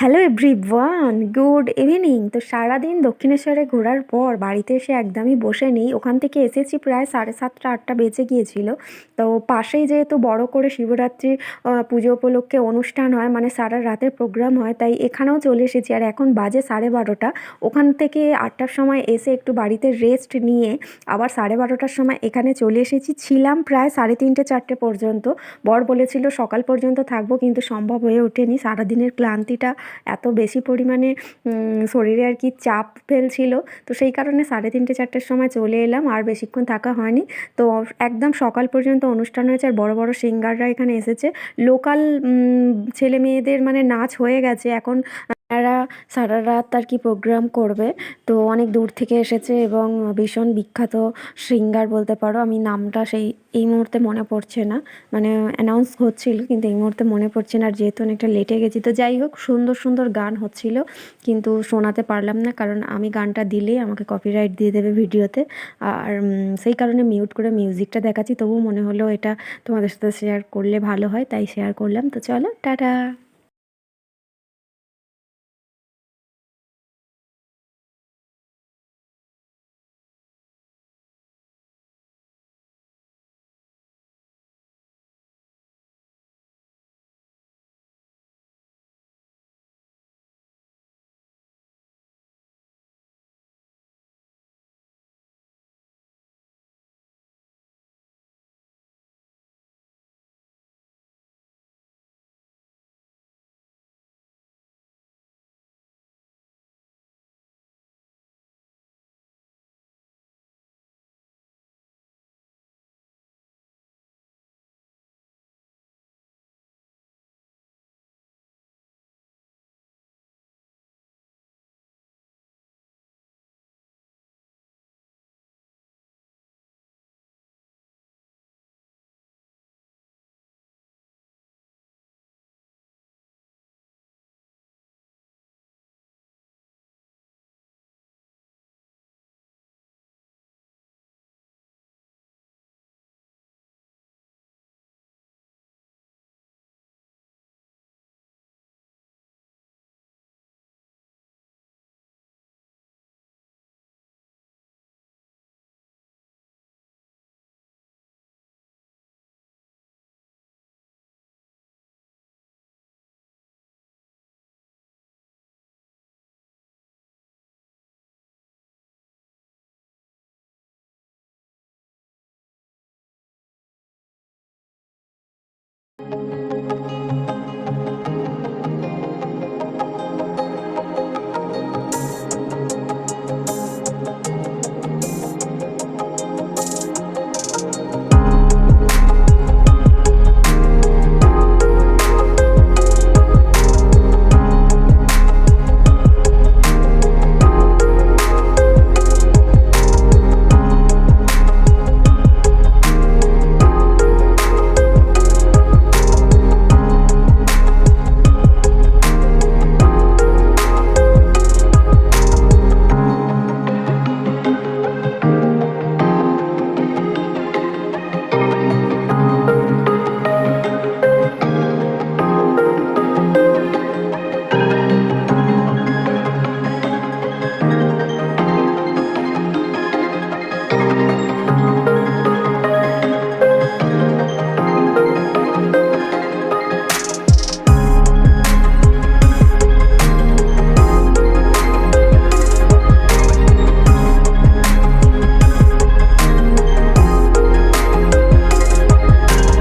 Hello everyone, good evening. তো সারাদিন দক্ষিণেশ্বরে ঘোরার পর বাড়িতে এসে একদমই বসে নেই। ওখান থেকে এসেছি প্রায় 7:30-8টা বেজে গিয়েছিল। তো পাশেই যেহেতু বড় করে শিবরাত্রি পুজো উপলক্ষে অনুষ্ঠান হয়, মানে সারা রাতের প্রোগ্রাম হয়, তাই এখানেও চলে এসেছি। আর এখন বাজে 12:30। ওখান থেকে 8টার সময় এসে একটু বাড়িতে রেস্ট নিয়ে আবার 12:30টার সময় এখানে চলে এসেছি। ছিলাম প্রায় 3:30-4টে পর্যন্ত। বর বলেছিল সকাল পর্যন্ত থাকবো, কিন্তু সম্ভব হয়ে ওঠেনি। সারাদিনের ক্লান্তিটা এত বেশি পরিমাণে শরীরে আর কি চাপ ফেলছিল। তো সেই কারণে 3:30-4টের সময় চলে এলাম, আর বেশিক্ষণ থাকা হয়নি। তো একদম সকাল পর্যন্ত অনুষ্ঠান হয়েছে, আর বড় বড় সিঙ্গাররা এখানে এসেছে। লোকাল ছেলে মেয়েদের মানে নাচ হয়ে গেছে এখন। এরা সারা রাত আর কি প্রোগ্রাম করবে। তো অনেক দূর থেকে এসেছে এবং ভীষণ বিখ্যাত সিঙ্গার বলতে পারো। আমি নামটা এই মুহূর্তে মনে পড়ছে না, মানে অ্যানাউন্স হচ্ছিল কিন্তু এই মুহূর্তে মনে পড়ছে না। আর যেহেতু অনেকটা লেটে গেছি, তো যাই হোক, সুন্দর সুন্দর গান হচ্ছিল কিন্তু শোনাতে পারলাম না, কারণ আমি গানটা দিলেই আমাকে কপিরাইট দিয়ে দেবে ভিডিওতে। আর সেই কারণে মিউট করে মিউজিকটা দেখাচ্ছি। তবু মনে হলো এটা তোমাদের সাথে শেয়ার করলে ভালো হয়, তাই শেয়ার করলাম। তো চলো, টাটা।